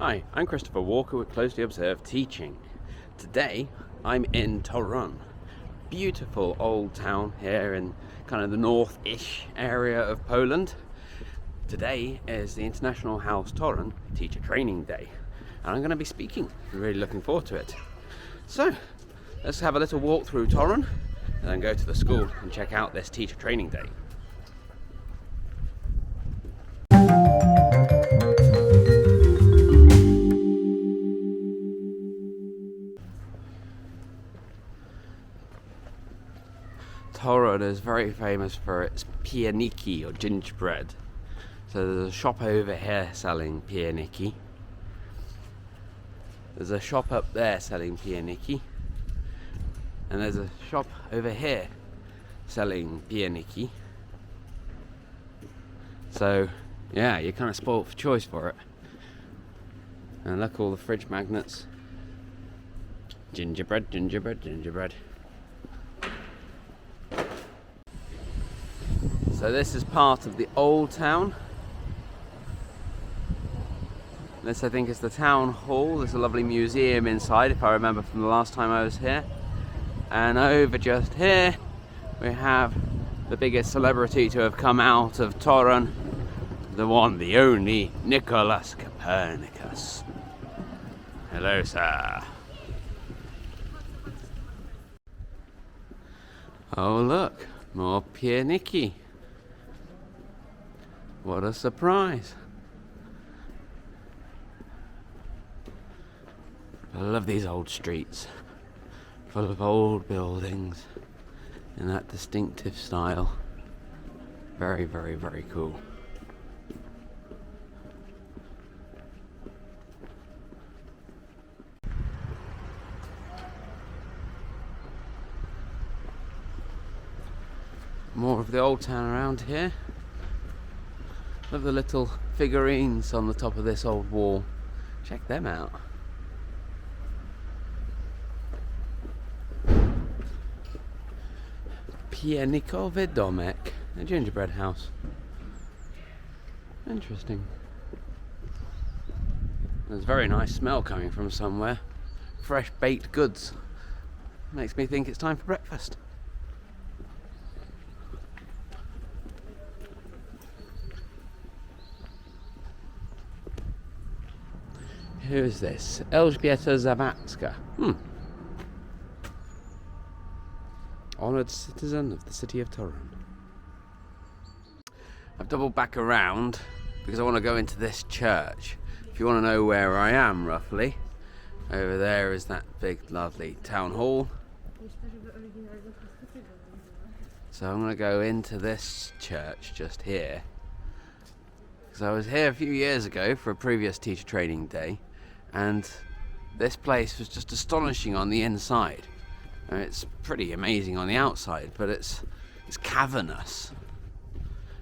Hi, I'm Christopher Walker with Closely Observed Teaching. Today I'm in Torun, beautiful old town here in kind of the north-ish area of Poland. Today is the International House Torun Teacher Training Day and I'm going to be speaking. I'm really looking forward to it. So let's have a little walk through Torun and then go to the school and check out this Teacher Training Day. Torun is very famous for its pierniki or gingerbread. So there's a shop over here selling pierniki. There's a shop up there selling pierniki. And there's a shop over here selling pierniki. So yeah, you're kind of spoilt for choice for it. And look, all the fridge magnets. Gingerbread, gingerbread, gingerbread. So this is part of the old town. This I think is the town hall. There's a lovely museum inside if I remember from the last time I was here. And over just here we have the biggest celebrity to have come out of Torun. The one, the only, Nicholas Copernicus. Hello, sir. Oh look, more pierniki. What a surprise. I love these old streets, full of old buildings in that distinctive style. Very, very, very cool. More of the old town around here. Look at the little figurines on the top of this old wall. Check them out. Piernikowy domek, a gingerbread house. Interesting. There's a very nice smell coming from somewhere. Fresh baked goods. Makes me think it's time for breakfast. Who is this? Elżbieta Zawadzka. Honoured citizen of the city of Torun. I've doubled back around because I want to go into this church. If you want to know where I am roughly, over there is that big lovely town hall. So I'm going to go into this church just here. Because I was here a few years ago for a previous teacher training day. And this place was just astonishing on the inside. And it's pretty amazing on the outside, but it's cavernous.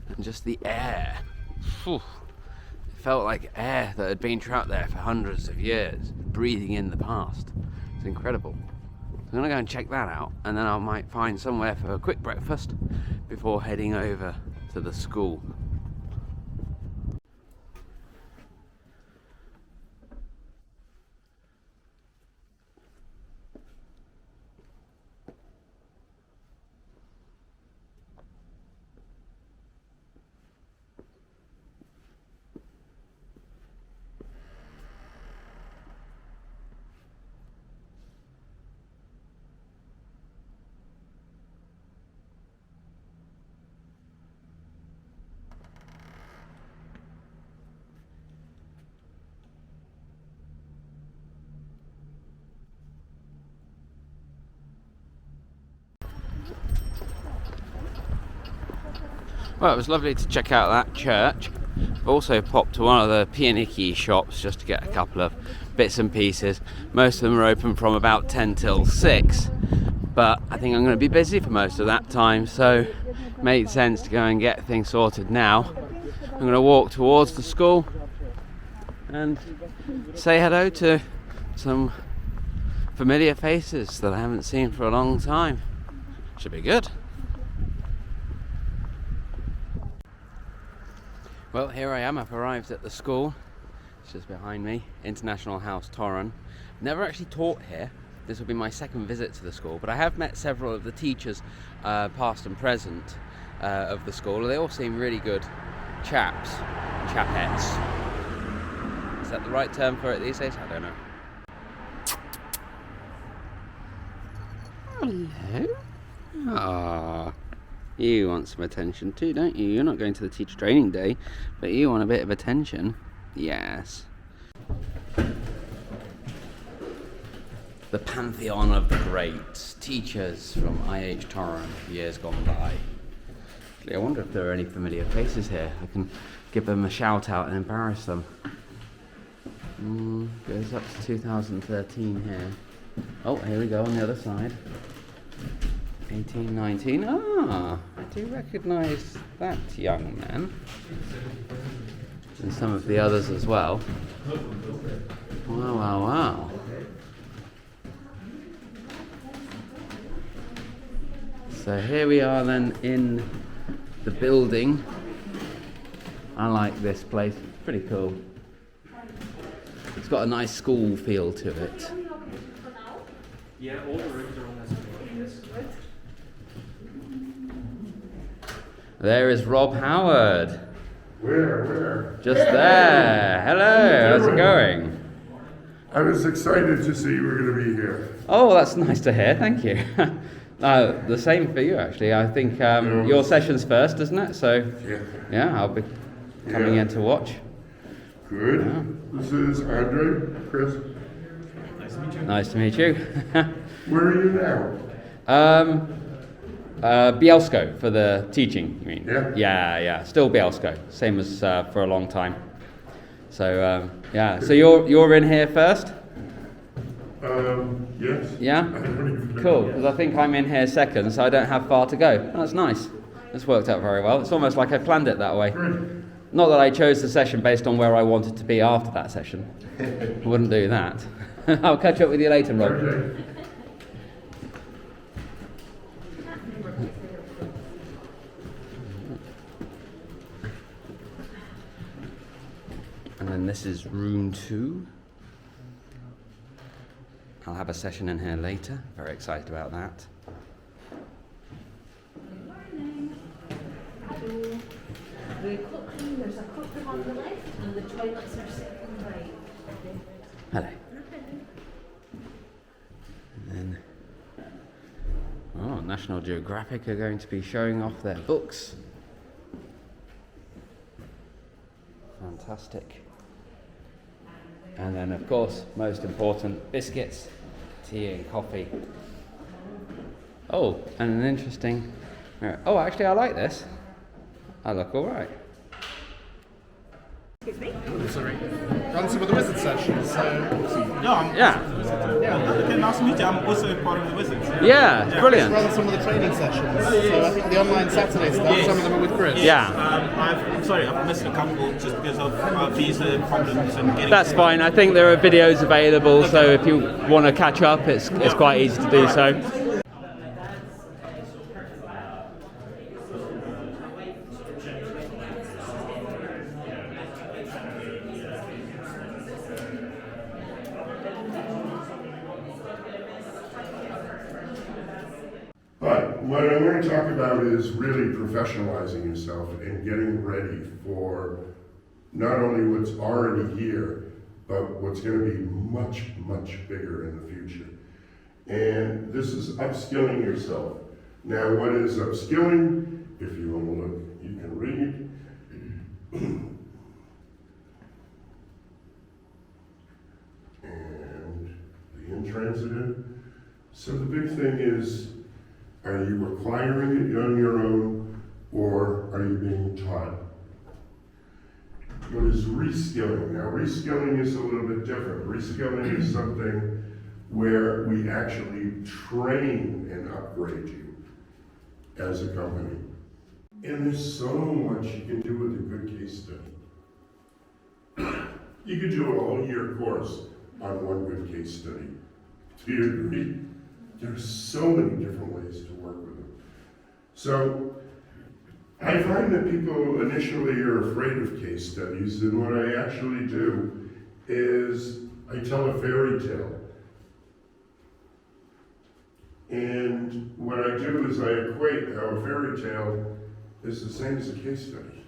And just the air. Whew, it felt like air that had been trapped there for hundreds of years, breathing in the past. It's incredible. I'm going to go and check that out, and then I might find somewhere for a quick breakfast before heading over to the school. Well, it was lovely to check out that church. I've also popped to one of the pierniki shops just to get a couple of bits and pieces. Most of them are open from about 10 till 6, but I think I'm going to be busy for most of that time, so it made sense to go and get things sorted now. I'm going to walk towards the school and say hello to some familiar faces that I haven't seen for a long time. Should be good. Well, here I am. I've arrived at the school. It's just behind me, International House Torun. Never actually taught here. This will be my second visit to the school, but I have met several of the teachers, past and present, of the school. They all seem really good chaps, chapettes. Is that the right term for it these days? I don't know. Hello. Ah, you want some attention too, don't you? You're not going to the teacher training day, but you want a bit of attention. Yes. The pantheon of the greats, teachers from IH Torun, years gone by. I wonder if there are any familiar faces here. I can give them a shout out and embarrass them. Goes up to 2013 here. Oh, here we go on the other side. 1819. Ah, I do recognise that young man. And some of the others as well. Wow, wow, wow. So here we are then in the building. I like this place, it's pretty cool. It's got a nice school feel to it. Yeah, all the rooms are on this floor. There is Rob Howard. Where? Just there. Hello, how's it going? I was excited to see you were going to be here. Oh, that's nice to hear, thank you. The same for you, actually. I think your session's first, isn't it? So, yeah, I'll be coming in to watch. Good. Yeah. This is Andre, Chris. Nice to meet you. Where are you now? Bielsko for the teaching, you mean? Yeah. Yeah. Still Bielsko, same as for a long time. So, yeah. So you're in here first? Yes. Yeah? I don't even know. Cool, because I think I'm in here second, so I don't have far to go. That's nice. This worked out very well. It's almost like I planned it that way. Great. Not that I chose the session based on where I wanted to be after that session. I wouldn't do that. I'll catch up with you later, Rob. Okay. And then this is room 2. I'll have a session in here later. Very excited about that. The cookroom, there's a cookroom on the left and the toilets are second right. Hello. And then, National Geographic are going to be showing off their books. Fantastic. And then, of course, most important, biscuits, tea and coffee. Oh, and an interesting... Oh, actually, I like this. I look all right. Excuse me? Sorry. Run some of the wizard sessions. Okay, nice to meet you. I'm also part of the Wizards. Yeah, brilliant. Run some of the training sessions. So I think the online Saturday stuff, some of them are with Chris. Yeah. I've missed a couple just because of visa problems and getting... That's fine. I think there are videos available, so if you want to catch up, it's quite easy to do so. But what I want to talk about is really professionalizing yourself and getting ready for not only what's already here, but what's going to be much, much bigger in the future. And this is upskilling yourself. Now, what is upskilling? If you want to look, you can read. And the intransitive. So the big thing is, are you acquiring it on your own, or are you being taught? What is reskilling? Now, reskilling is a little bit different. Reskilling is something where we actually train and upgrade you as a company. And there's so much you can do with a good case study. You could do a whole year course on one good case study. Do you agree? There's so many different ways to work with them. So I find that people initially are afraid of case studies, and what I actually do is I tell a fairy tale. And what I do is I equate how a fairy tale is the same as a case study.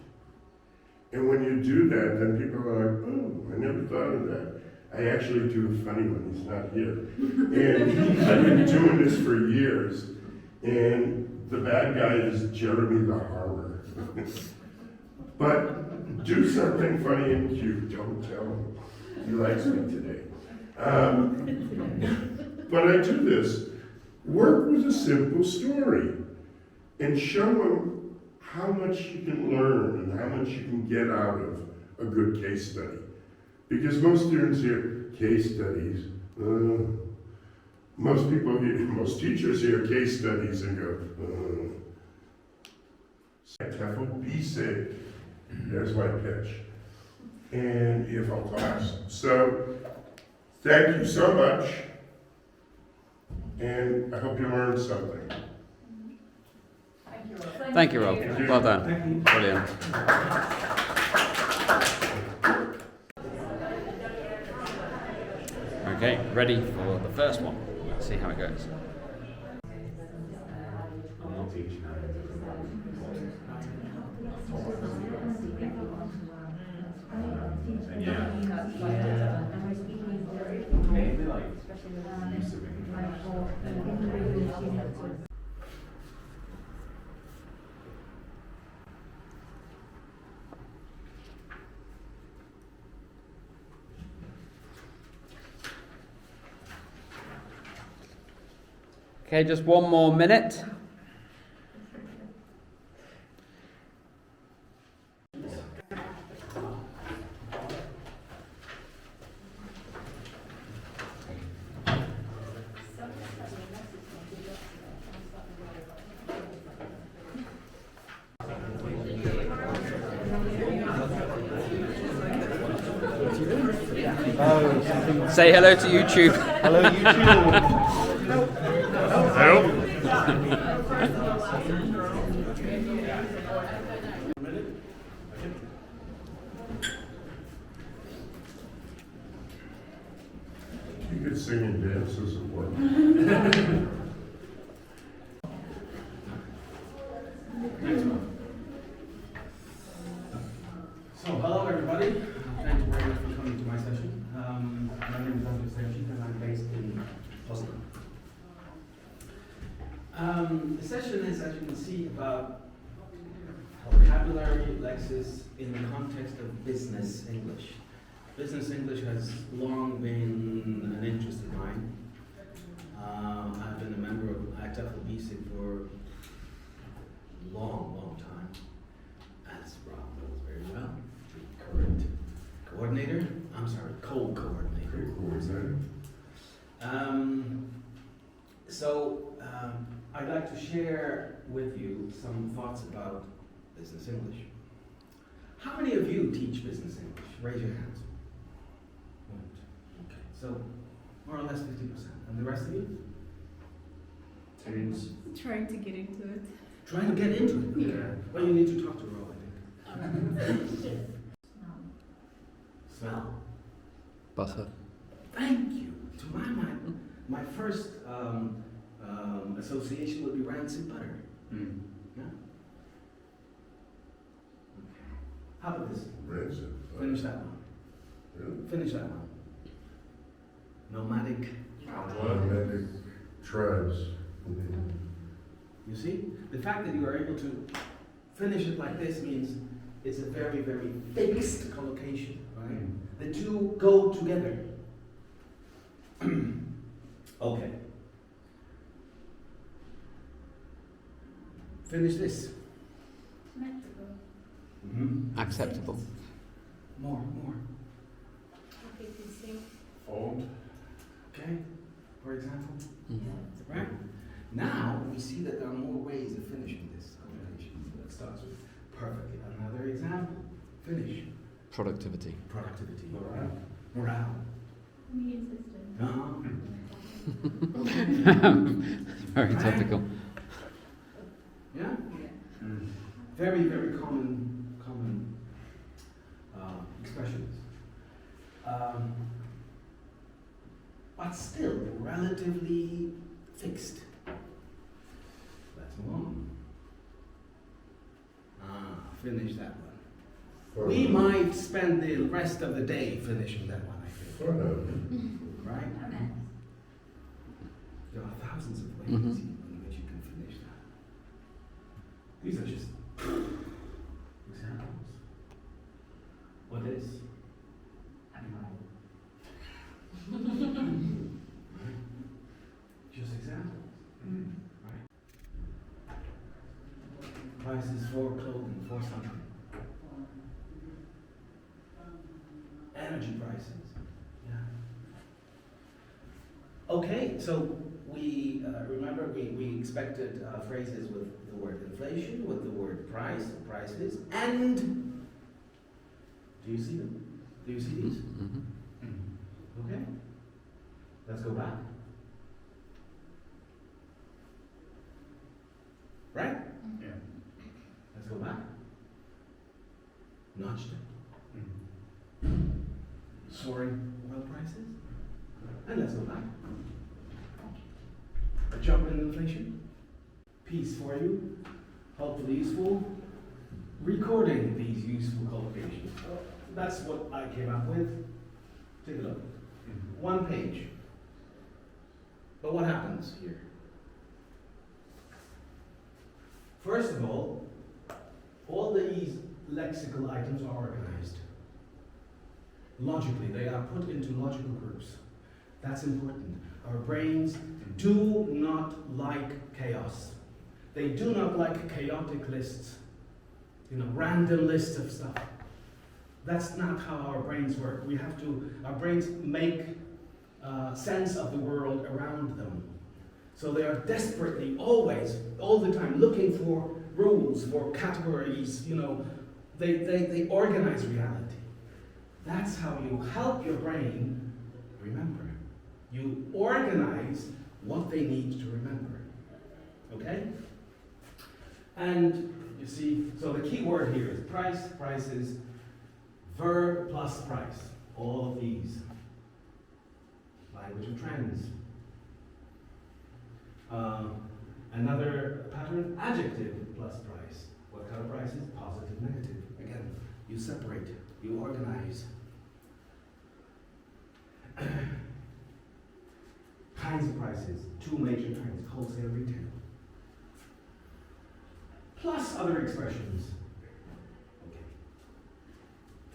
And when you do that, then people are like, oh, I never thought of that. I actually do a funny one, he's not here. And I've been doing this for years. And the bad guy is Jeremy the Harmer. But do something funny and cute, don't tell him. He likes me today. But I do this. Work with a simple story and show them how much you can learn and how much you can get out of a good case study. Because most students hear case studies. Most teachers hear case studies and go, be safe. There's my pitch. And if I'll class. So, thank you so much. And I hope you learned something. Thank you, Rob. Well done. Brilliant. Okay, ready for the first one. Let's see how it goes. Okay, just one more minute. Say hello to YouTube. Hello, YouTube. Hello? You could sing and dance as it were. So, hello everybody. Thank you very much for coming to my session. My name is Glenn Standish and I'm based in Oslo. The session is, as you can see, about vocabulary lexis in the context of business English. Business English has long been an interest of mine. I've been a member of IH Torun for a long time, as Rob knows very well, the current co-coordinator. I'd like to share with you some thoughts about business English. How many of you teach business English? Raise your hands. Okay, so more or less 50%. And the rest of you? Teens. Trying to get into it. Trying to get into it? Yeah. Well, you need to talk to Rob, I think. Smell. Butter. Thank you. To my mind, my first association would be rancid butter. Yeah? How about this? Rancid. Finish that one. Really? Finish that one. Nomadic. Nomadic tribes. You see? The fact that you are able to finish it like this means it's a very, very fixed collocation, right? The two go together. Okay. Finish this. Symmetrical. Acceptable. More. Repeating. Fold. Okay? For example. Yeah. Right? Now we see that there are more ways of finishing this collocation. So that starts with perfectly. Another example. Finish. Productivity. Productivity. Morale. Immune system. Very Right. topical. Yeah? Yeah. Very, very common expressions. but still relatively fixed. Let's move on. Finish that one. We might spend the rest of the day finishing that one, I think. Right? Amen. There are thousands of ways in which you can finish that. These are just examples. What is? Just examples. Right? Prices for clothing, for something. Energy prices. Yeah. Okay, so we remember we expected phrases with the word inflation, with the word price, prices, and do you see them? Do you see these? Okay. Let's go back. Right? Yeah. Let's go back. Notched it. Soaring oil prices. And let's go back. A jump in inflation. Piece for you. Hopefully useful. Recording these useful collocations. That's what I came up with. Take a look. One page. But what happens here? First of all these lexical items are organized. Logically, they are put into logical groups. That's important. Our brains do not like chaos. They do not like chaotic lists, random lists of stuff. That's not how our brains work. Our brains make sense of the world around them. So they are desperately, always, all the time, looking for rules, for categories, they organize reality. That's how you help your brain remember. You organize what they need to remember. Okay? And you see, so the key word here is price, prices, verb plus price. All of these. Language of trends. Another pattern, adjective plus price. What kind of prices? Positive, negative. Again, you separate, you organize. Kinds of prices, two major kinds, wholesale, retail. Plus other expressions. Okay.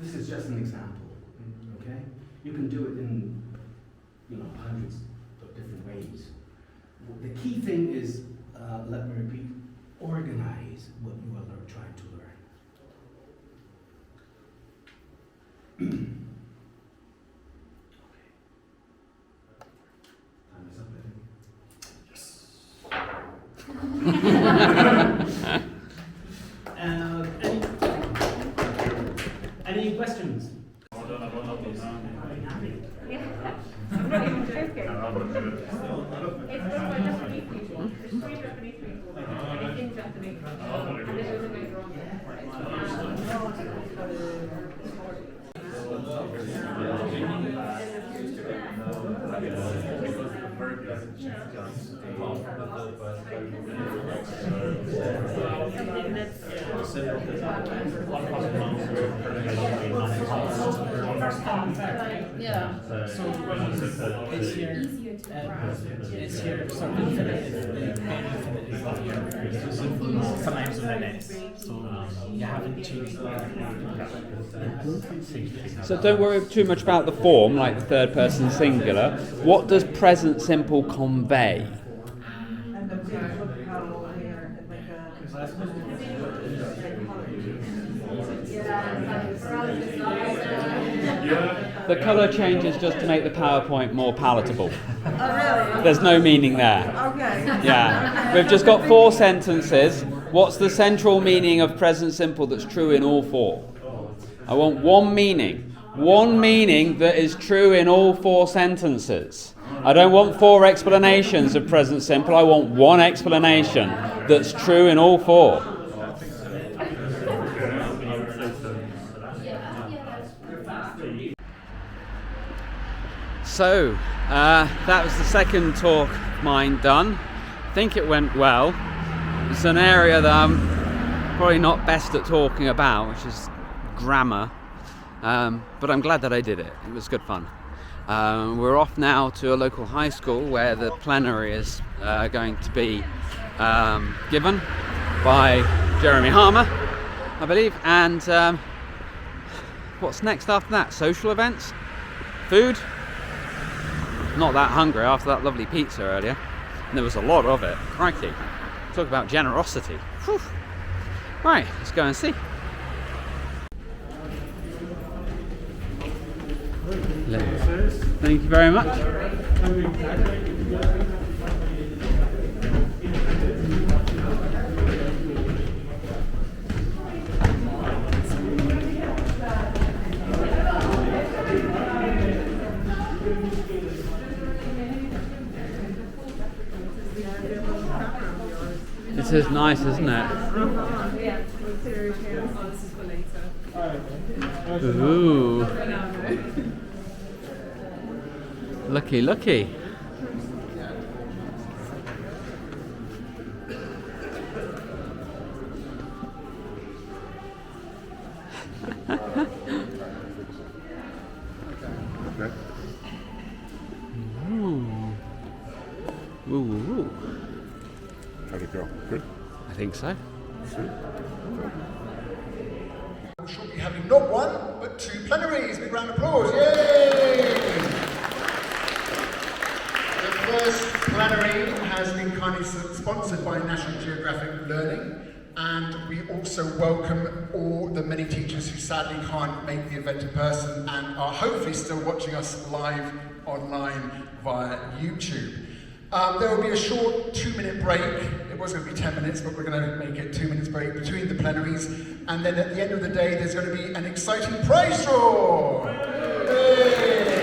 This is just an example. Okay? You can do it in, hundreds of different ways. The key thing is, let me repeat, organize what you are trying to learn. Time is up, I think. Any questions? I'm not even joking. It's just by Japanese people. There's 3 Japanese people, and it's in Japanese. And this isn't going wrong. Yeah. So it's here. It's here. So infinite is sometimes with an S. So you haven't changed So don't worry too much about the form, like the third person singular. What does present simple convey? And the big how they're like The colour changes just to make the PowerPoint more palatable. Oh, really? There's no meaning there. Okay. Yeah. We've just got 4 sentences. What's the central meaning of present simple that's true in all 4? I want one meaning. One meaning that is true in all 4 sentences. I don't want 4 explanations of present simple. I want one explanation that's true in all 4. So, that was the second talk of mine done. I think it went well. It's an area that I'm probably not best at talking about, which is grammar. But I'm glad that I did it. It was good fun. We're off now to a local high school where the plenary is going to be given by Jeremy Harmer, I believe. And what's next after that? Social events? Food? Not that hungry after that lovely pizza earlier. And there was a lot of it. Crikey. Talk about generosity. Whew. Right, let's go and see. Thank you very much. This is nice, isn't it? Ooh. Lucky, lucky. Ooh. How'd it go? Good? I think so. We shall be having not one, but two plenaries. Big round of applause. Yay! The first plenary has been kindly sponsored by National Geographic Learning, and we also welcome all the many teachers who sadly can't make the event in person and are hopefully still watching us live online via YouTube. There will be a short 2-minute break. It was going to be 10 minutes, but we're going to make it 2 minutes break between the plenaries. And then at the end of the day, there's going to be an exciting prize draw! Yay!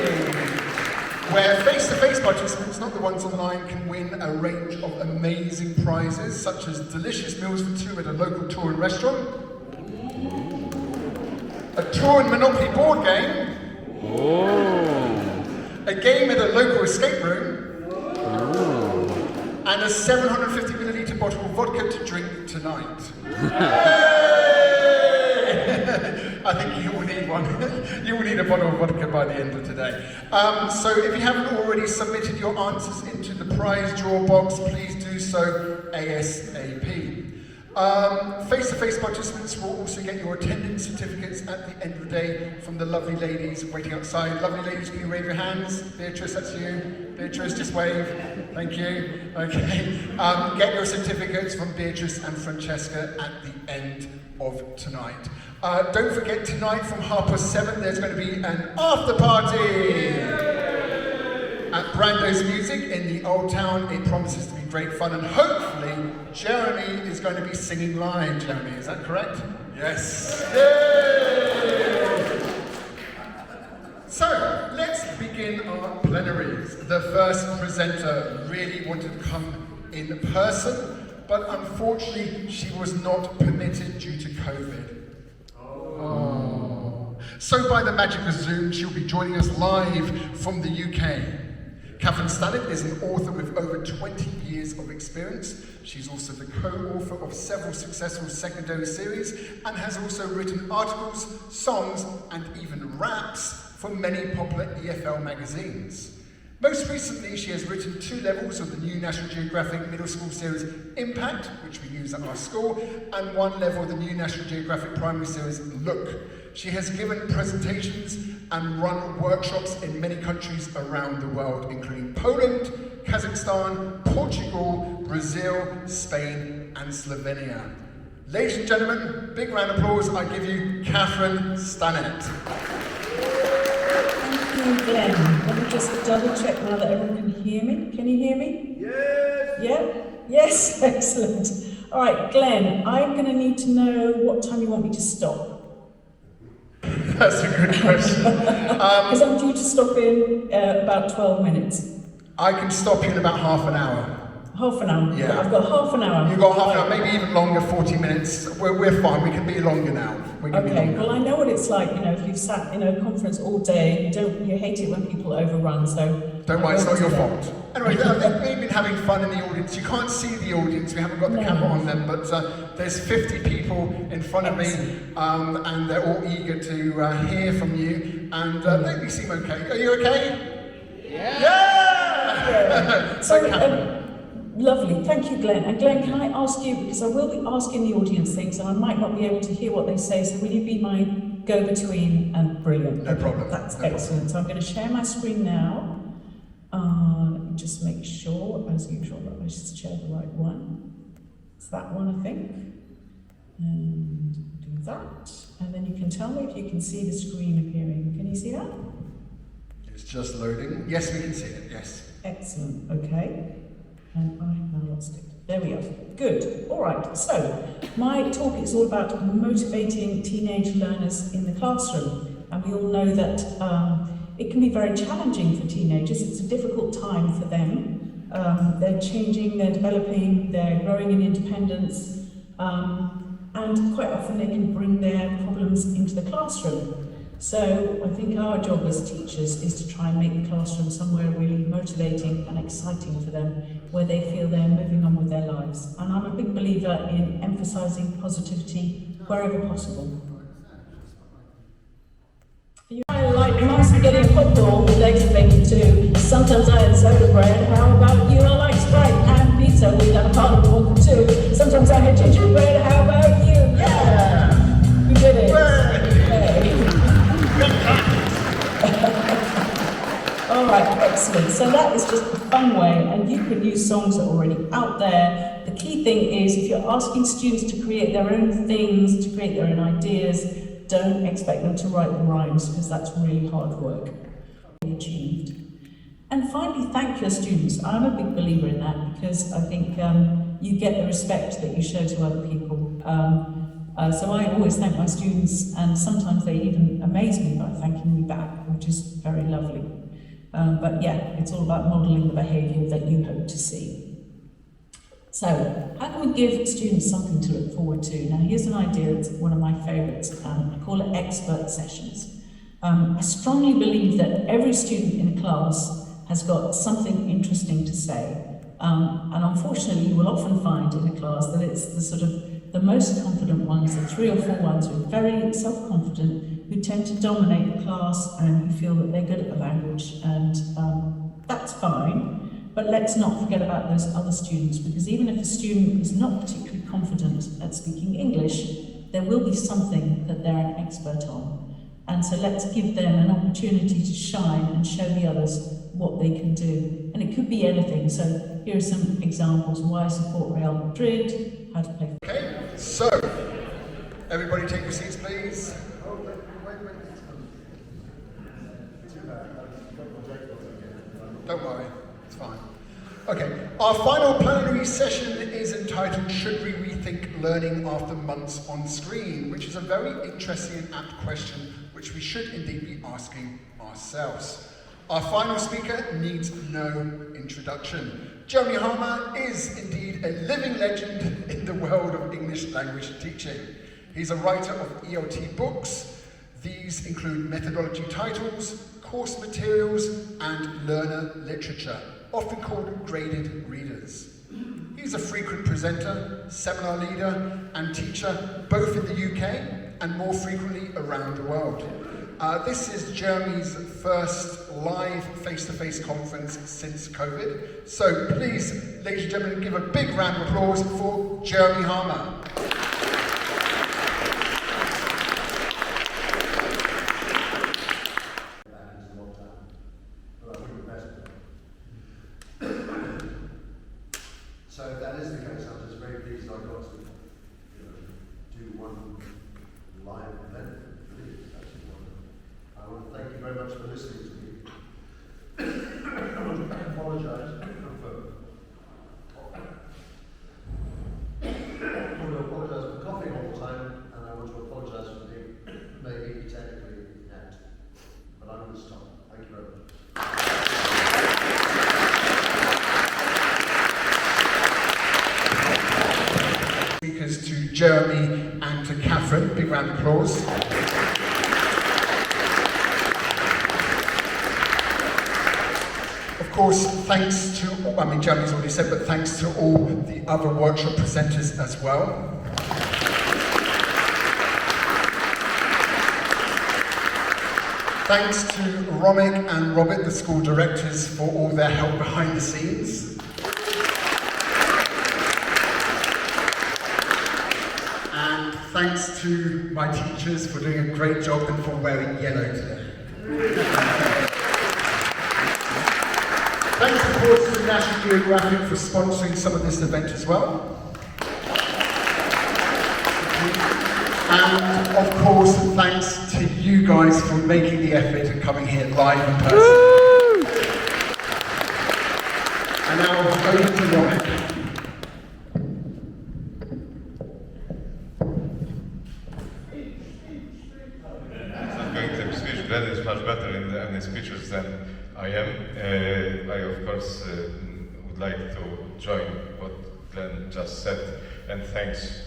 Where face-to-face participants, not the ones online, can win a range of amazing prizes, such as delicious meals for two at a local Torun restaurant, a Torun Monopoly board game, a game at a local escape room, and a 750ml bottle of vodka to drink tonight. I think you will need one. You will need a bottle of vodka by the end of today. So if you haven't already submitted your answers into the prize draw box, please do so ASAP. Face-to-face participants will also get your attendance certificates at the end of the day from the lovely ladies waiting outside. Lovely ladies, can you wave your hands? Beatrice, that's you. Beatrice, just wave. Thank you. Okay. Get your certificates from Beatrice and Francesca at the end of tonight. Don't forget, tonight from 7:30, there's going to be an after party at Brando's Music in the Old Town. It promises to be great fun, and hopefully Jeremy is going to be singing live. Jeremy, is that correct? Yes. Yay! So, let's begin our plenaries. The first presenter really wanted to come in person, but unfortunately she was not permitted due to COVID. Oh. So by the magic of Zoom, she'll be joining us live from the UK. Katherine Stanley is an author with over 20 years of experience. She's also the co-author of several successful secondary series and has also written articles, songs, and even raps for many popular EFL magazines. Most recently, she has written 2 levels of the new National Geographic middle school series Impact, which we use at our school, and 1 level of the new National Geographic primary series Look. She has given presentations and run workshops in many countries around the world, including Poland, Kazakhstan, Portugal, Brazil, Spain, and Slovenia. Ladies and gentlemen, big round of applause. I give you Katherine Stanley. Thank you, Glenn. Let me just double check now that everyone can hear me. Can you hear me? Yes. Yeah? Yes? Excellent. All right, Glenn, I'm going to need to know what time you want me to stop. That's a good question. Because I'm due to stop in about 12 minutes. I can stop you in about half an hour. Half an hour. Yeah. I've got half an hour. You've got half an hour, maybe even longer, 40 minutes. We're fine, we can be longer now. We can be Okay, longer. well I know what it's like, you know, if you've sat in a conference all day, you hate it when people overrun, so... Don't worry, it's not your fault. Anyway, I think we've been having fun in the audience. You can't see the audience, we haven't got the camera on them, but there's 50 people in front of me, and they're all eager to hear from you, and they seem okay. Are you okay? Yeah! So, lovely, thank you Glenn. And Glenn, can I ask you, because I will be asking the audience things and I might not be able to hear what they say, so will you be my go-between? And brilliant. No problem. That's No excellent. problem. So I'm going to share my screen now. Let me just make sure, as usual, that I just share the right one. It's that one, I think. And do that. And then you can tell me if you can see the screen appearing. Can you see that? It's just loading. Yes, we can see it, yes. Excellent, okay. And I have now lost it. There we are. Good. All right. So my talk is all about motivating teenage learners in the classroom. And we all know that it can be very challenging for teenagers. It's a difficult time for them. They're changing, they're developing, they're growing in independence. And quite often they can bring their problems into the classroom. So I think our job as teachers is to try and make the classroom somewhere really motivating and exciting for them, where they feel they're moving on with their lives. And I'm a big believer in emphasising positivity wherever possible. I like nice spaghetti and popcorn with eggs and bacon too. Sometimes I had soda bread. How about you? I like Sprite and pizza with avocado walk too. Sometimes I had gingerbread. How about you? Yeah! We did it. All right, excellent. So that is just a fun way, and you can use songs that are already out there. The key thing is, if you're asking students to create their own things, to create their own ideas, don't expect them to write the rhymes, because that's really hard work. Achieved. And finally, thank your students. I'm a big believer in that, because I think you get the respect that you show to other people. So I always thank my students, and sometimes they even amaze me by thanking me back, which is very lovely. But yeah, it's all about modelling the behaviour that you hope to see. So, how can we give students something to look forward to? Now, here's an idea that's one of my favourites. I call it expert sessions. I strongly believe that every student in a class has got something interesting to say. And unfortunately, you will often find in a class that it's the most confident ones, the 3 or 4 ones who are very self-confident, who tend to dominate the class and who feel that they're good at the language, and that's fine. But let's not forget about those other students, because even if a student is not particularly confident at speaking English, there will be something that they're an expert on. And so let's give them an opportunity to shine and show the others what they can do. And it could be anything. So here are some examples: why I support Real Madrid, how to play. Okay, so everybody take your seats, please. Don't worry, it's fine. Okay, our final plenary session is entitled Should We Rethink Learning After Months on Screen? Which is a very interesting and apt question which we should indeed be asking ourselves. Our final speaker needs no introduction. Jeremy Harmer is indeed a living legend in the world of English language teaching. He's a writer of ELT books. These include methodology titles, course materials, and learner literature, often called graded readers. He's a frequent presenter, seminar leader, and teacher, both in the UK and more frequently around the world. This is Jeremy's first live face-to-face conference since COVID. So please, ladies and gentlemen, give a big round of applause for Jeremy Harmer. So that is the case. I'm just very pleased I got to do one live event. I want to thank you very much for listening to me. I apologise for coughing all the time, and I want to apologise for being maybe technically inept. But I'm going to stop. Thank you very much. Jeremy and to Katherine. Big round of applause. Of course, thanks to, Jeremy's already said, but thanks to all the other workshop presenters as well. Thanks to Romick and Robert, the school directors, for all their help behind the scenes. And thanks to my teachers for doing a great job and for wearing yellow today. Thanks, of course, to National Geographic for sponsoring some of this event as well. And, of course, thanks to you guys for making the effort and coming here live in person. Woo! And now, over to Romick. I'm going to speech. Glenn is much better in his speeches than I am. I, of course, would like to join what Glenn just said, and thanks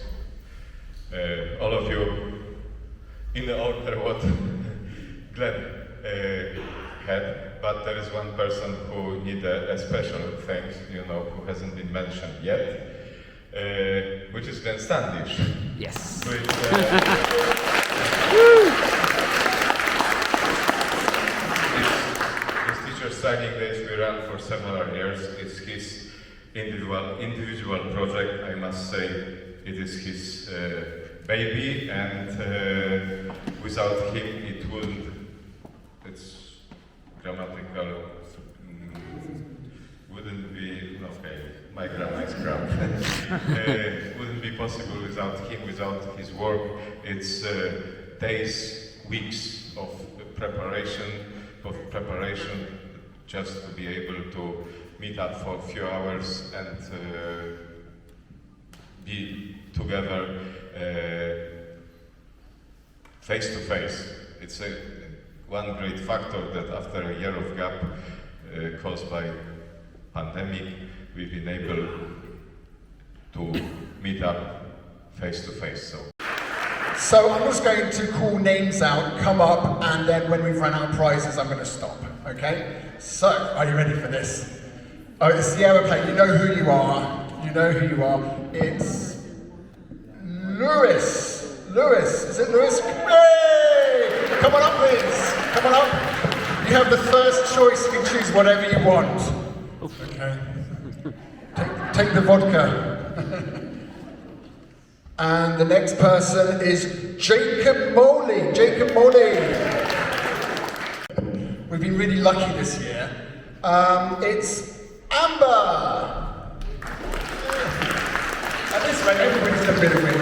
all of you in the order what Glenn had, but there is one person who needs a special thanks, who hasn't been mentioned yet, which is Glenn Standish. Yes. Which, his teacher's training days we ran for several years. It's his individual project. I must say it is his baby, and without him it wouldn't, it's grammatical, wouldn't be, okay, my grammar is crap. Wouldn't be possible without him, without his work. It's days, weeks of preparation, just to be able to meet up for a few hours and be together face to face. It's one great factor that after a year of gap caused by pandemic, we've been able to meet up face to face. So I'm just going to call names out, come up, and then when we've run out of prizes, I'm going to stop, okay? So, are you ready for this? Oh, it's the aeroplane. You know who you are. You know who you are. It's Lewis. Lewis. Is it Lewis? Hey! Come on up, Liz. Come on up. You have the first choice. You can choose whatever you want. Okay. Take the vodka. And the next person is Jacob Moley. Jacob Moley. We've been really lucky this year. It's Amber. At this rate, everybody's a bit of win.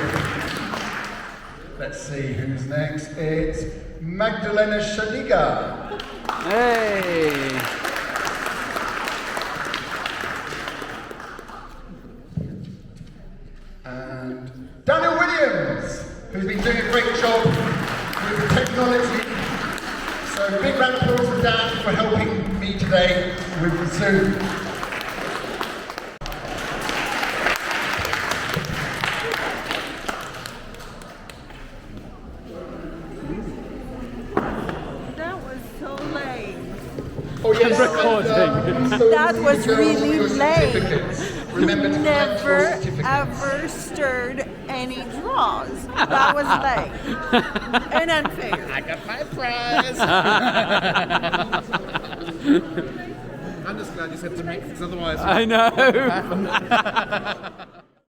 Let's see who's next. It's Magdalena Shadiga. Hey! And Daniel Williams, who's been doing a great job with technology. So big round of applause for Dan for helping me today with Zoom. That was so lame. Oh yes, recording. That was really lame. Remember to Never ever stirred any draws. That was lame and unfair. I got my prize. I'm just glad you said to me, because otherwise I know.